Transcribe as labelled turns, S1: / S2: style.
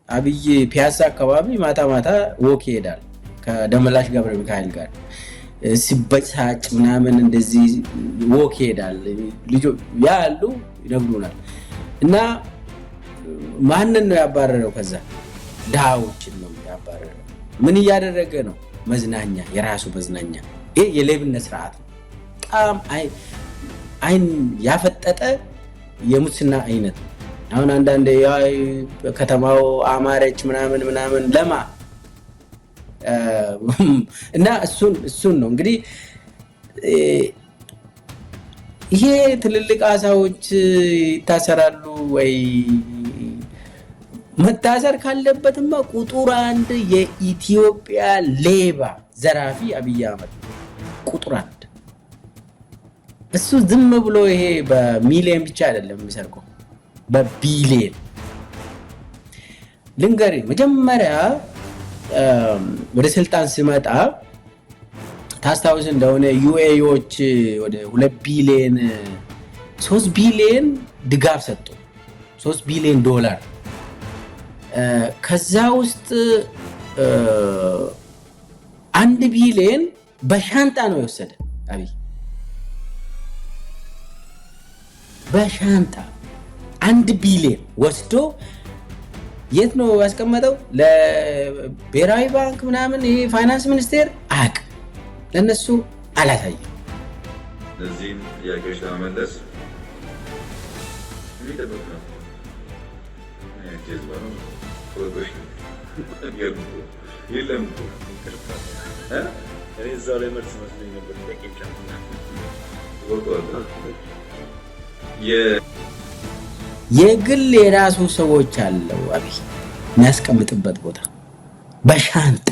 S1: አብይ ፒያሳ አካባቢ ማታ ማታ ወክ ይሄዳል ከደመላሽ ገብረ ሚካኤል ጋር ሲበሳጭ ምናምን እንደዚህ ወክ ይሄዳል ልጆች ያሉ ይነግሩናል እና ማንን ነው ያባረረው ከዛ ዳዎችን ነው ያባረረው ምን ያደረገ ነው መዝናኛ የራሱ መዝናኛ ይሄ የሌብነት ስርዓት በጣም አይን ያፈጠጠ የሙስና አይነት አሁን አንዳንዴ ከተማው አማረች ምናምን ለማ እና እሱን ነው እንግዲህ ይሄ ትልልቅ አሳዎች ይታሰራሉ ወይ መታሰር ካለበትማ ቁጥር 1 የኢትዮጵያ ሌባ ዘራፊ አብይ አህመድ ቁጥር 1 እሱ ዝም ብሎ ይሄ በሚሊዮን ብቻ አይደለም የሚሰርቀው በቢሊዮን ልንገሪ መጀመሪያ ወደ ስልጣን ሲመጣ ታስታውስ እንደሆነ ዩኤኢዎች ወደ 2 ቢሊዮን 3 ቢሊዮን ድጋፍ ሰጡ 3 ቢሊዮን ዶላር ከዛ ውስጥ 1 ቢሊዮን በሻንጣ ነው የወሰደ አብይ በሻንጣ 1 ቢሊዮን ወስዶ የት ነው ያስቀመጠው ለብሔራዊ ባንክ ምናምን ይሄ ፋይናንስ ሚኒስቴር አቅ ለነሱ አላሳየም
S2: ለዚህ ጥያቄዎች ለመመለስ ሊደበቅ ነው ጀዝባኑ ወዶሽ የለም እዛው ላይ መልስ መስሎኝ ነበር ጠቂቻለሁ
S1: የግል የራሱ ሰዎች አለው አብይ የሚያስቀምጥበት ቦታ በሻንጣ